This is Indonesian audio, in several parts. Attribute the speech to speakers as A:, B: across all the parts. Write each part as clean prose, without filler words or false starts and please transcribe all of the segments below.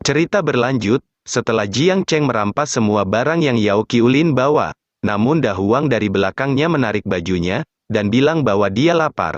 A: Cerita berlanjut, setelah Jiang Cheng merampas semua barang yang Yao Qiulin bawa, namun Da Huang dari belakangnya menarik bajunya, dan bilang bahwa dia lapar.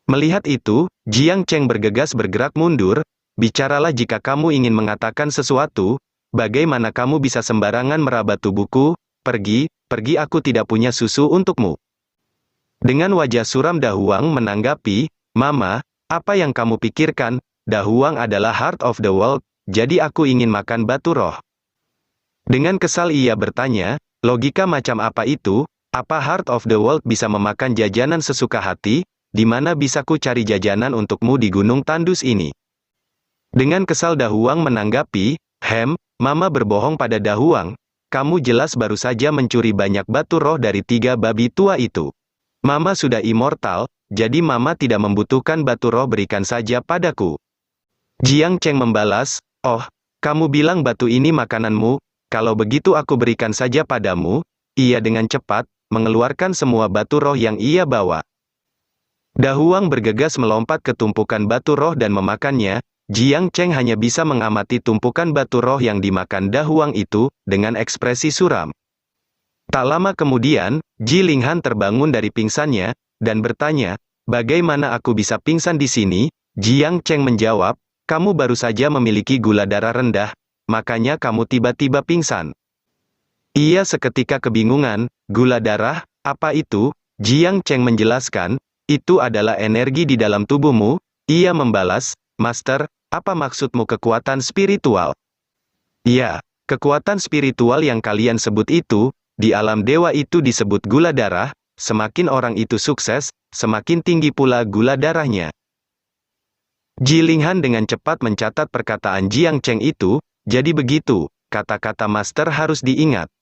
A: Melihat itu, Jiang Cheng bergegas bergerak mundur, bicaralah jika kamu ingin mengatakan sesuatu, bagaimana kamu bisa sembarangan meraba tubuhku, pergi, aku tidak punya susu untukmu. Dengan wajah suram Da Huang menanggapi, Mama, apa yang kamu pikirkan, Da Huang adalah heart of the world, jadi aku ingin makan batu roh. Dengan kesal ia bertanya, logika macam apa itu, apa heart of the world bisa memakan jajanan sesuka hati, di mana bisa ku cari jajanan untukmu di gunung tandus ini? Dengan kesal Da Huang menanggapi, Mama berbohong pada Da Huang, kamu jelas baru saja mencuri banyak batu roh dari 3 babi tua itu. Mama sudah immortal, jadi Mama tidak membutuhkan batu roh, berikan saja padaku. Jiang Cheng membalas, oh, kamu bilang batu ini makananmu, kalau begitu aku berikan saja padamu. Ia dengan cepat mengeluarkan semua batu roh yang ia bawa. Da Huang bergegas melompat ke tumpukan batu roh dan memakannya. Jiang Cheng hanya bisa mengamati tumpukan batu roh yang dimakan Da Huang itu, dengan ekspresi suram. Tak lama kemudian, Ji Linghan terbangun dari pingsannya, dan bertanya, bagaimana aku bisa pingsan di sini? Jiang Cheng menjawab, kamu baru saja memiliki gula darah rendah, makanya kamu tiba-tiba pingsan. Ia seketika kebingungan, gula darah, apa itu? Jiang Cheng menjelaskan, itu adalah energi di dalam tubuhmu. Ia membalas, Master, apa maksudmu kekuatan spiritual? Ya, kekuatan spiritual yang kalian sebut itu, di alam dewa itu disebut gula darah, semakin orang itu sukses, semakin tinggi pula gula darahnya. Ji Linghan dengan cepat mencatat perkataan Jiang Cheng itu, jadi begitu, kata-kata Master harus diingat.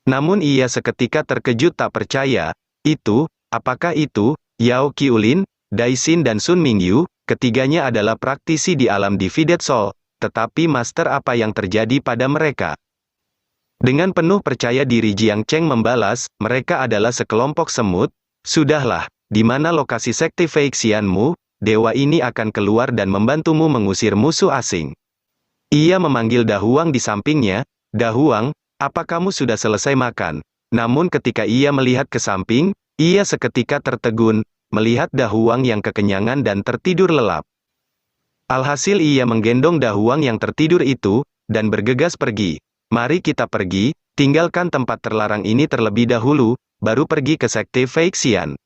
A: Namun ia seketika terkejut tak percaya, apakah itu, Yao Qiulin, Dai Xin dan Sun Mingyu, ketiganya adalah praktisi di alam Divided Soul, tetapi Master apa yang terjadi pada mereka? Dengan penuh percaya diri Jiang Cheng membalas, mereka adalah sekelompok semut, sudahlah, di mana lokasi sekte Feixianmu? Dewa ini akan keluar dan membantumu mengusir musuh asing. Ia memanggil Da Huang di sampingnya, Da Huang, apa kamu sudah selesai makan? Namun ketika ia melihat ke samping, ia seketika tertegun, melihat Da Huang yang kekenyangan dan tertidur lelap. Alhasil ia menggendong Da Huang yang tertidur itu, dan bergegas pergi. Mari kita pergi, tinggalkan tempat terlarang ini terlebih dahulu, baru pergi ke sekte Feixian.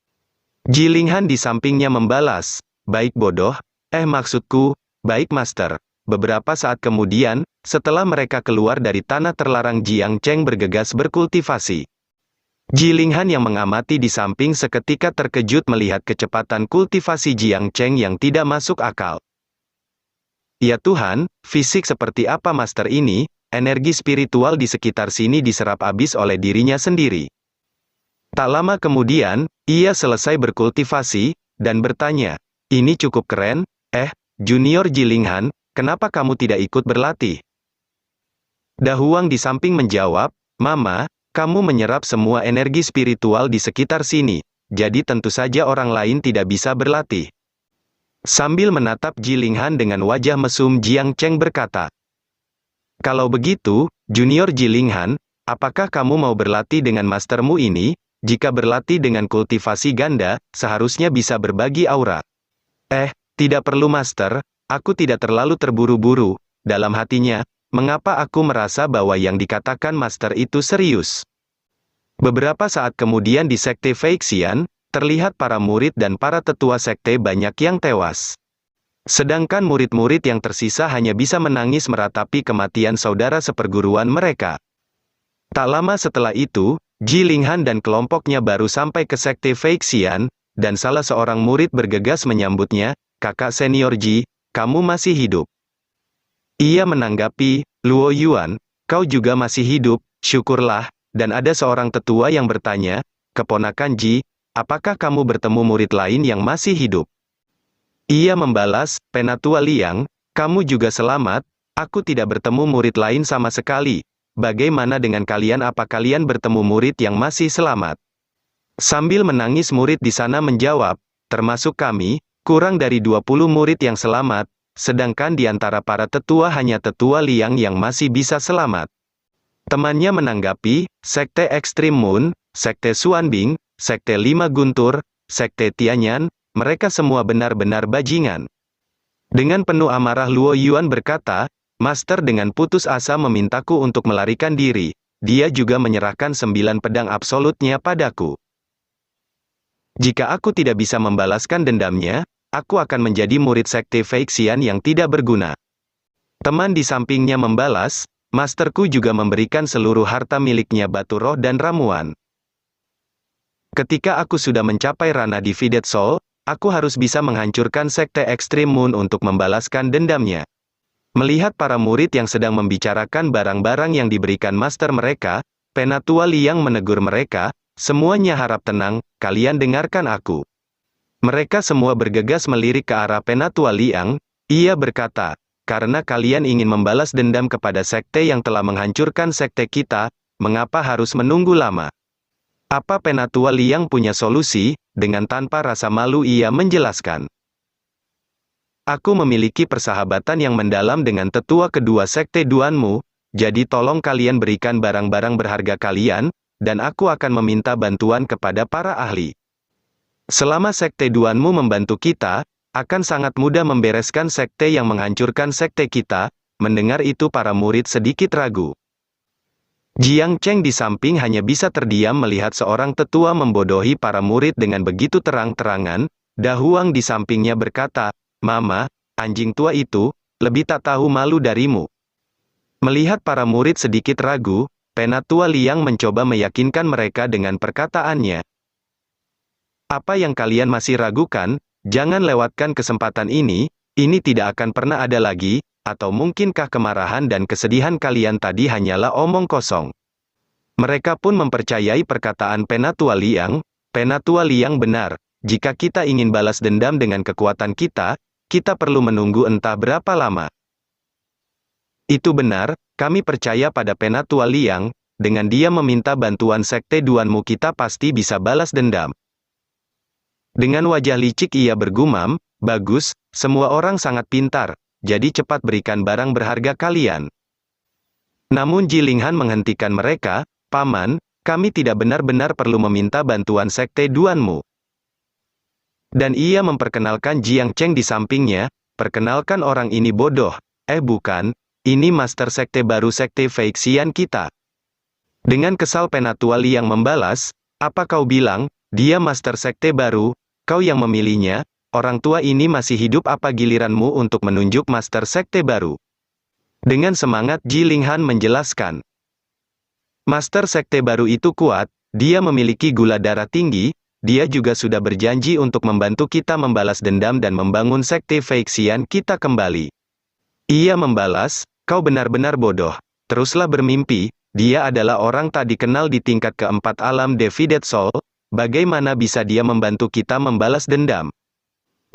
A: Ji Linghan di sampingnya membalas, baik bodoh, maksudku, baik Master. Beberapa saat kemudian, setelah mereka keluar dari tanah terlarang, Jiang Cheng bergegas berkultivasi. Ji Linghan yang mengamati di samping seketika terkejut melihat kecepatan kultivasi Jiang Cheng yang tidak masuk akal. Ya Tuhan, fisik seperti apa Master ini? Energi spiritual di sekitar sini diserap habis oleh dirinya sendiri. Tak lama kemudian, ia selesai berkultivasi, dan bertanya, ini cukup keren, Junior Ji Linghan, kenapa kamu tidak ikut berlatih? Da Huang di samping menjawab, Mama, kamu menyerap semua energi spiritual di sekitar sini, jadi tentu saja orang lain tidak bisa berlatih. Sambil menatap Ji Linghan dengan wajah mesum, Jiang Cheng berkata, kalau begitu, Junior Ji Linghan, apakah kamu mau berlatih dengan mastermu ini? Jika berlatih dengan kultivasi ganda, seharusnya bisa berbagi aura. Tidak perlu Master, aku tidak terlalu terburu-buru. Dalam hatinya, mengapa aku merasa bahwa yang dikatakan Master itu serius? Beberapa saat kemudian di sekte Feixian, terlihat para murid dan para tetua sekte banyak yang tewas. Sedangkan murid-murid yang tersisa hanya bisa menangis meratapi kematian saudara seperguruan mereka. Tak lama setelah itu, Ji Linghan dan kelompoknya baru sampai ke sekte Feixian, dan salah seorang murid bergegas menyambutnya, kakak senior Ji, kamu masih hidup. Ia menanggapi, Luo Yuan, kau juga masih hidup, syukurlah, dan ada seorang tetua yang bertanya, keponakan Ji, apakah kamu bertemu murid lain yang masih hidup? Ia membalas, Penatua Liang, kamu juga selamat, aku tidak bertemu murid lain sama sekali. Bagaimana dengan kalian, apa kalian bertemu murid yang masih selamat? Sambil menangis murid di sana menjawab, termasuk kami, kurang dari 20 murid yang selamat, sedangkan di antara para tetua hanya tetua Liang yang masih bisa selamat. Temannya menanggapi, Sekte Ekstrim Moon, Sekte Xuanbing, Sekte Lima Guntur, Sekte Tianyan, mereka semua benar-benar bajingan. Dengan penuh amarah Luo Yuan berkata, Master dengan putus asa memintaku untuk melarikan diri. Dia juga menyerahkan 9 pedang absolutnya padaku. Jika aku tidak bisa membalaskan dendamnya, aku akan menjadi murid Sekte Feixian yang tidak berguna. Teman di sampingnya membalas, Masterku juga memberikan seluruh harta miliknya batu roh dan ramuan. Ketika aku sudah mencapai ranah Divided Soul, aku harus bisa menghancurkan Sekte Ekstrim Moon untuk membalaskan dendamnya. Melihat para murid yang sedang membicarakan barang-barang yang diberikan master mereka, Penatua Liang menegur mereka, semuanya harap tenang, kalian dengarkan aku. Mereka semua bergegas melirik ke arah Penatua Liang, ia berkata, karena kalian ingin membalas dendam kepada sekte yang telah menghancurkan sekte kita, mengapa harus menunggu lama? Apa Penatua Liang punya solusi? Dengan tanpa rasa malu ia menjelaskan. Aku memiliki persahabatan yang mendalam dengan tetua kedua sekte Duanmu, jadi tolong kalian berikan barang-barang berharga kalian, dan aku akan meminta bantuan kepada para ahli. Selama sekte Duanmu membantu kita, akan sangat mudah membereskan sekte yang menghancurkan sekte kita. Mendengar itu para murid sedikit ragu. Jiang Cheng di samping hanya bisa terdiam melihat seorang tetua membodohi para murid dengan begitu terang-terangan. Da Huang di sampingnya berkata, Mama, anjing tua itu, lebih tak tahu malu darimu. Melihat para murid sedikit ragu, Penatua Liang mencoba meyakinkan mereka dengan perkataannya. Apa yang kalian masih ragukan, jangan lewatkan kesempatan ini tidak akan pernah ada lagi, atau mungkinkah kemarahan dan kesedihan kalian tadi hanyalah omong kosong. Mereka pun mempercayai perkataan Penatua Liang. Penatua Liang benar, jika kita ingin balas dendam dengan kekuatan kita perlu menunggu entah berapa lama. Itu benar, kami percaya pada Penatua Liang, dengan dia meminta bantuan sekte Duanmu kita pasti bisa balas dendam. Dengan wajah licik ia bergumam, bagus, semua orang sangat pintar, jadi cepat berikan barang berharga kalian. Namun Ji Linghan menghentikan mereka, Paman, kami tidak benar-benar perlu meminta bantuan sekte Duanmu. Dan ia memperkenalkan Jiang Cheng di sampingnya, perkenalkan orang ini bodoh, bukan, ini master sekte baru sekte Feixian kita. Dengan kesal Penatua Liang membalas, apa kau bilang, dia master sekte baru, kau yang memilihnya, orang tua ini masih hidup apa giliranmu untuk menunjuk master sekte baru. Dengan semangat Ji Linghan menjelaskan. Master sekte baru itu kuat, dia memiliki gula darah tinggi, dia juga sudah berjanji untuk membantu kita membalas dendam dan membangun sekte Feixian kita kembali. Ia membalas, kau benar-benar bodoh, teruslah bermimpi, dia adalah orang tak dikenal di tingkat keempat alam Divided Soul, bagaimana bisa dia membantu kita membalas dendam?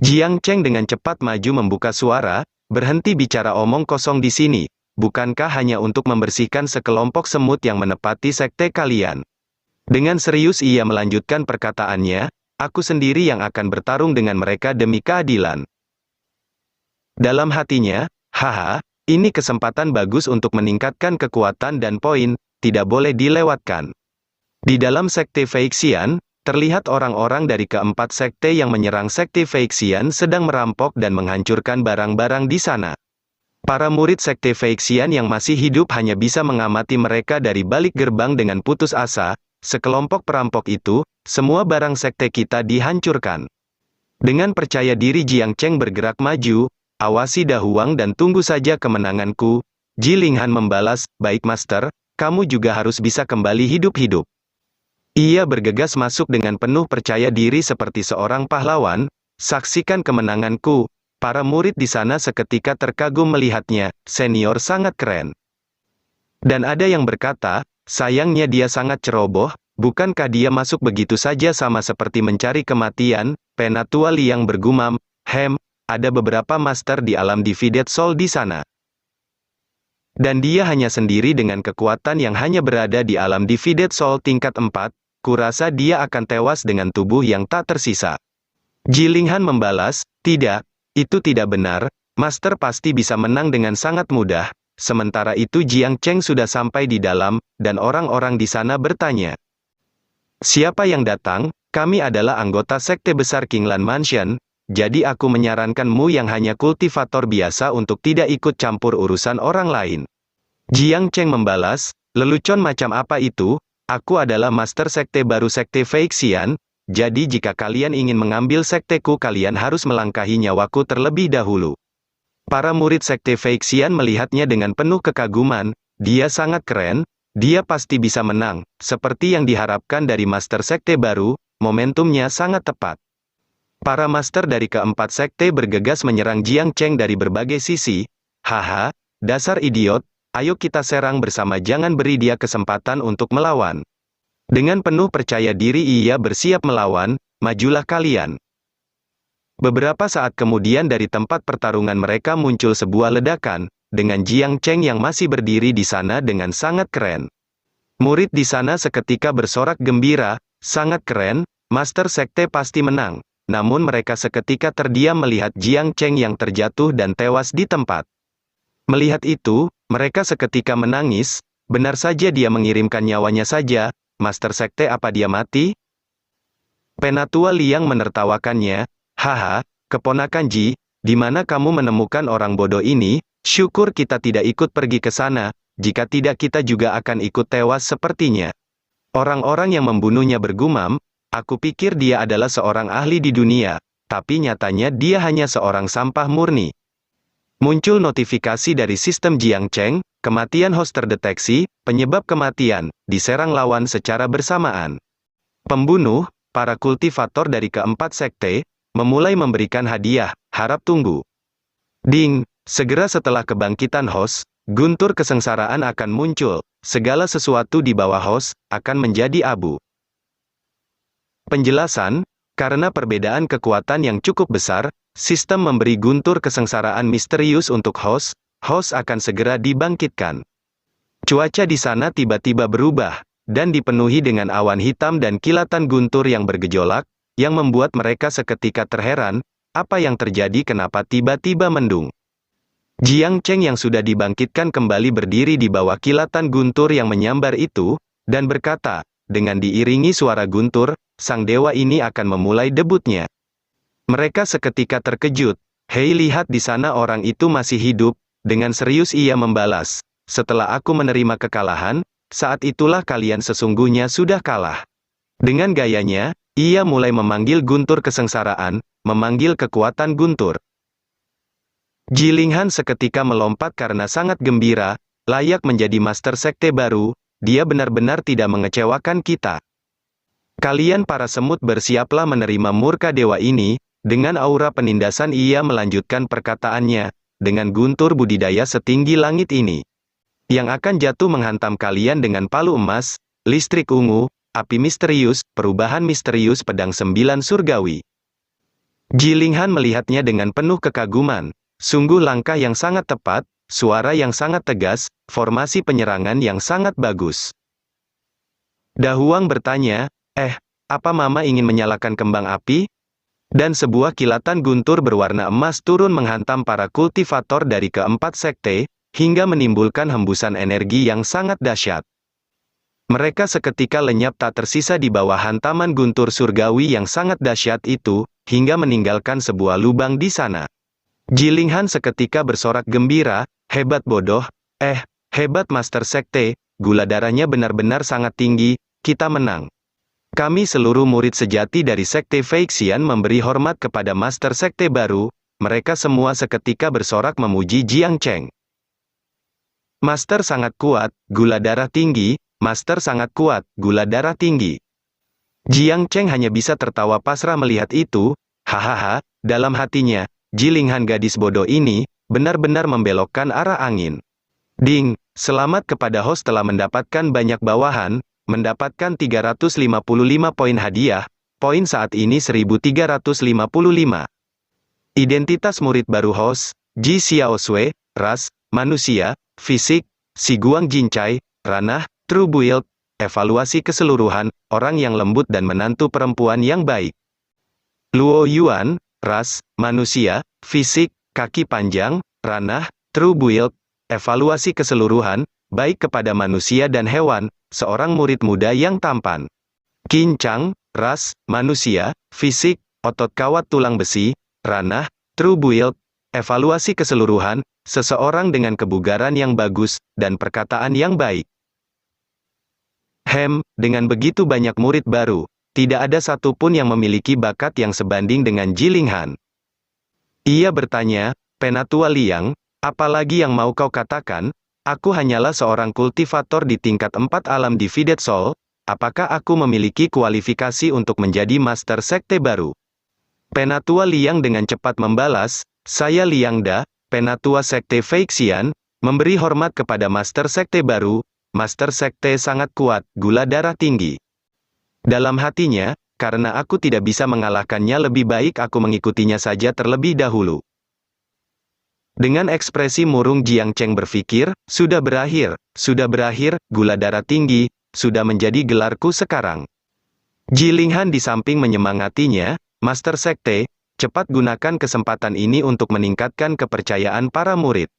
A: Jiang Cheng dengan cepat maju membuka suara, berhenti bicara omong kosong di sini, bukankah hanya untuk membersihkan sekelompok semut yang menepati sekte kalian? Dengan serius ia melanjutkan perkataannya, aku sendiri yang akan bertarung dengan mereka demi keadilan. Dalam hatinya, haha, ini kesempatan bagus untuk meningkatkan kekuatan dan poin, tidak boleh dilewatkan. Di dalam sekte Feixian, terlihat orang-orang dari keempat sekte yang menyerang sekte Feixian sedang merampok dan menghancurkan barang-barang di sana. Para murid sekte Feixian yang masih hidup hanya bisa mengamati mereka dari balik gerbang dengan putus asa. Sekelompok perampok itu, semua barang sekte kita dihancurkan. Dengan percaya diri Jiang Cheng bergerak maju, awasi Da Huang dan tunggu saja kemenanganku. Ji Linghan membalas, baik master, kamu juga harus bisa kembali hidup-hidup. Ia bergegas masuk dengan penuh percaya diri seperti seorang pahlawan, saksikan kemenanganku. Para murid di sana seketika terkagum melihatnya, senior sangat keren. Dan ada yang berkata, sayangnya dia sangat ceroboh, bukankah dia masuk begitu saja sama seperti mencari kematian? Penatua Liang bergumam, ada beberapa master di alam Divided Soul di sana. Dan dia hanya sendiri dengan kekuatan yang hanya berada di alam Divided Soul tingkat 4, kurasa dia akan tewas dengan tubuh yang tak tersisa. Ji Linghan membalas, tidak, itu tidak benar, Master pasti bisa menang dengan sangat mudah. Sementara itu Jiang Cheng sudah sampai di dalam, dan orang-orang di sana bertanya. Siapa yang datang? Kami adalah anggota sekte besar Kinglan Mansion, jadi aku menyarankanmu yang hanya kultivator biasa untuk tidak ikut campur urusan orang lain. Jiang Cheng membalas, lelucon macam apa itu? Aku adalah master sekte baru sekte Feixian, jadi jika kalian ingin mengambil sekteku kalian harus melangkahi nyawaku terlebih dahulu. Para murid sekte Feixian melihatnya dengan penuh kekaguman, dia sangat keren, dia pasti bisa menang, seperti yang diharapkan dari master sekte baru, momentumnya sangat tepat. Para master dari keempat sekte bergegas menyerang Jiang Cheng dari berbagai sisi. Haha, dasar idiot, ayo kita serang bersama, jangan beri dia kesempatan untuk melawan. Dengan penuh percaya diri ia bersiap melawan, majulah kalian. Beberapa saat kemudian dari tempat pertarungan mereka muncul sebuah ledakan, dengan Jiang Cheng yang masih berdiri di sana dengan sangat keren. Murid di sana seketika bersorak gembira, sangat keren, master sekte pasti menang. Namun mereka seketika terdiam melihat Jiang Cheng yang terjatuh dan tewas di tempat. Melihat itu, mereka seketika menangis, benar saja dia mengirimkan nyawanya saja, master sekte apa dia mati? Penatua Liang menertawakannya, haha, keponakan Ji, di mana kamu menemukan orang bodoh ini? Syukur kita tidak ikut pergi ke sana, jika tidak kita juga akan ikut tewas sepertinya. Orang-orang yang membunuhnya bergumam, aku pikir dia adalah seorang ahli di dunia, tapi nyatanya dia hanya seorang sampah murni. Muncul notifikasi dari sistem Jiang Cheng, kematian host terdeteksi, penyebab kematian, diserang lawan secara bersamaan. Pembunuh, para kultivator dari keempat sekte, memulai memberikan hadiah, harap tunggu. Ding, segera setelah kebangkitan host, guntur kesengsaraan akan muncul, segala sesuatu di bawah host, akan menjadi abu. Penjelasan, karena perbedaan kekuatan yang cukup besar, sistem memberi guntur kesengsaraan misterius untuk host akan segera dibangkitkan. Cuaca di sana tiba-tiba berubah, dan dipenuhi dengan awan hitam dan kilatan guntur yang bergejolak, yang membuat mereka seketika terheran, apa yang terjadi kenapa tiba-tiba mendung. Jiang Cheng yang sudah dibangkitkan kembali berdiri di bawah kilatan guntur yang menyambar itu, dan berkata, dengan diiringi suara guntur, sang dewa ini akan memulai debutnya. Mereka seketika terkejut, hei lihat di sana orang itu masih hidup, dengan serius ia membalas, setelah aku menerima kekalahan, saat itulah kalian sesungguhnya sudah kalah. Dengan gayanya, ia mulai memanggil guntur kesengsaraan, memanggil kekuatan guntur. Jilinghan seketika melompat karena sangat gembira, layak menjadi master sekte baru, dia benar-benar tidak mengecewakan kita. Kalian para semut bersiaplah menerima murka dewa ini, dengan aura penindasan ia melanjutkan perkataannya, dengan guntur budidaya setinggi langit ini. Yang akan jatuh menghantam kalian dengan palu emas, listrik ungu, api misterius, perubahan misterius pedang 9 surgawi. Jilinghan melihatnya dengan penuh kekaguman. Sungguh langkah yang sangat tepat, suara yang sangat tegas, formasi penyerangan yang sangat bagus. Dahuang bertanya, apa Mama ingin menyalakan kembang api? Dan sebuah kilatan guntur berwarna emas turun menghantam para kultivator dari keempat sekte, hingga menimbulkan hembusan energi yang sangat dahsyat. Mereka seketika lenyap tak tersisa di bawah hantaman guntur surgawi yang sangat dahsyat itu, hingga meninggalkan sebuah lubang di sana. Jilinghan seketika bersorak gembira, hebat bodoh, hebat master sekte, gula darahnya benar-benar sangat tinggi, kita menang. Kami seluruh murid sejati dari sekte Feixian memberi hormat kepada master sekte baru, mereka semua seketika bersorak memuji Jiang Cheng. Master sangat kuat, gula darah tinggi, master sangat kuat, gula darah tinggi. Jiang Cheng hanya bisa tertawa pasrah melihat itu, hahaha, dalam hatinya, Jilinghan gadis bodoh ini, benar-benar membelokkan arah angin. Ding, selamat kepada host telah mendapatkan banyak bawahan, mendapatkan 355 poin hadiah, poin saat ini 1355. Identitas murid baru host, Ji Xiaosui, ras, manusia, fisik, Si Guang Jincai, ranah, true build, evaluasi keseluruhan, orang yang lembut dan menantu perempuan yang baik. Luo Yuan, ras, manusia, fisik, kaki panjang, ranah, true build, evaluasi keseluruhan, baik kepada manusia dan hewan, seorang murid muda yang tampan. Kincang, ras, manusia, fisik, otot kawat tulang besi, ranah, true build, evaluasi keseluruhan, seseorang dengan kebugaran yang bagus, dan perkataan yang baik. Dengan begitu banyak murid baru, tidak ada satupun yang memiliki bakat yang sebanding dengan Jilinghan. Ia bertanya, Penatua Liang, apalagi yang mau kau katakan? Aku hanyalah seorang kultivator di tingkat 4 alam Divided Soul, apakah aku memiliki kualifikasi untuk menjadi Master Sekte baru? Penatua Liang dengan cepat membalas, saya Liangda, Penatua Sekte Feixian, memberi hormat kepada Master Sekte baru. Master Sekte sangat kuat, gula darah tinggi. Dalam hatinya, karena aku tidak bisa mengalahkannya, lebih baik aku mengikutinya saja terlebih dahulu. Dengan ekspresi murung, Jiang Cheng berpikir, sudah berakhir, gula darah tinggi, sudah menjadi gelarku sekarang. Jilinghan di samping menyemangatinya, Master Sekte, cepat gunakan kesempatan ini untuk meningkatkan kepercayaan para murid.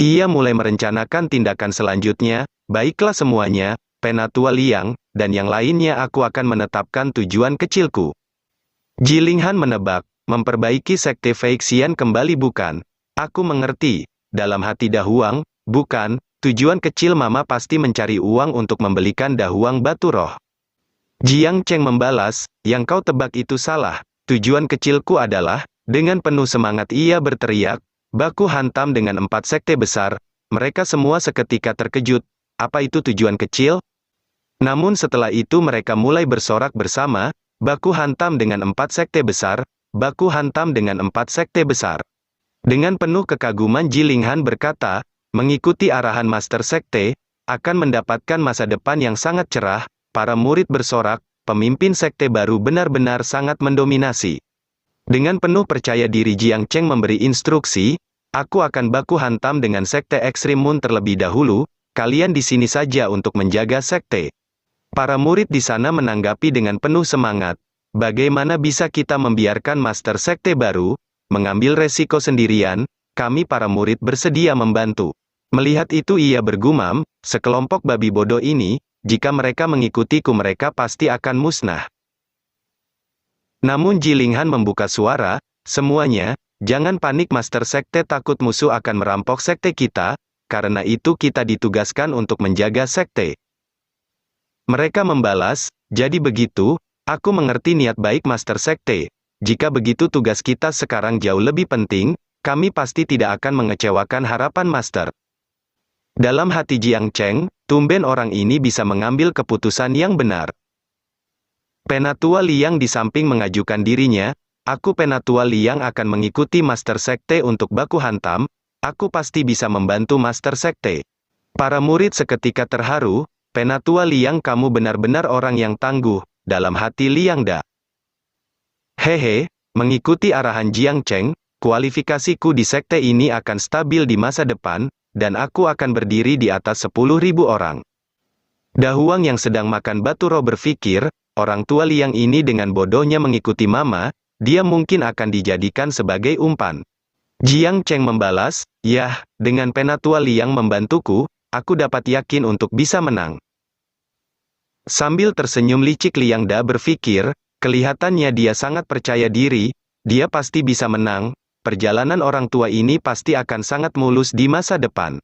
A: Ia mulai merencanakan tindakan selanjutnya, baiklah semuanya, Penatua Liang, dan yang lainnya aku akan menetapkan tujuan kecilku. Jilinghan menebak, memperbaiki Sekte Feixian kembali bukan? Aku mengerti, dalam hati Dahuang, bukan, tujuan kecil Mama pasti mencari uang untuk membelikan Dahuang batu roh. Jiang Cheng membalas, yang kau tebak itu salah, tujuan kecilku adalah, dengan penuh semangat ia berteriak, baku hantam dengan 4 sekte besar, mereka semua seketika terkejut, apa itu tujuan kecil? Namun setelah itu mereka mulai bersorak bersama, baku hantam dengan 4 sekte besar, baku hantam dengan 4 sekte besar. Dengan penuh kekaguman Jilinghan berkata, mengikuti arahan Master Sekte, akan mendapatkan masa depan yang sangat cerah, para murid bersorak, pemimpin sekte baru benar-benar sangat mendominasi. Dengan penuh percaya diri Jiang Cheng memberi instruksi, aku akan baku hantam dengan Sekte Extreme Moon terlebih dahulu, kalian di sini saja untuk menjaga sekte. Para murid di sana menanggapi dengan penuh semangat, bagaimana bisa kita membiarkan Master Sekte baru mengambil resiko sendirian, kami para murid bersedia membantu. Melihat itu ia bergumam, sekelompok babi bodoh ini, jika mereka mengikutiku mereka pasti akan musnah. Namun Jilinghan membuka suara, semuanya, jangan panik Master Sekte takut musuh akan merampok sekte kita, karena itu kita ditugaskan untuk menjaga sekte. Mereka membalas, jadi begitu, aku mengerti niat baik Master Sekte. Jika begitu tugas kita sekarang jauh lebih penting, kami pasti tidak akan mengecewakan harapan Master. Dalam hati Jiang Cheng, tumben orang ini bisa mengambil keputusan yang benar. Penatua Liang di samping mengajukan dirinya, aku Penatua Liang akan mengikuti Master Sekte untuk baku hantam, aku pasti bisa membantu Master Sekte. Para murid seketika terharu, Penatua Liang kamu benar-benar orang yang tangguh, dalam hati Liangda. Hehe, mengikuti arahan Jiang Cheng, kualifikasiku di sekte ini akan stabil di masa depan, dan aku akan berdiri di atas 10.000 orang. Dahuang yang sedang makan batu roh berpikir, orang tua Liang ini dengan bodohnya mengikuti Mama, dia mungkin akan dijadikan sebagai umpan. Jiang Cheng membalas, yah, dengan Penatua Liang membantuku, aku dapat yakin untuk bisa menang. Sambil tersenyum licik Liangda berpikir, kelihatannya dia sangat percaya diri, dia pasti bisa menang, perjalanan orang tua ini pasti akan sangat mulus di masa depan.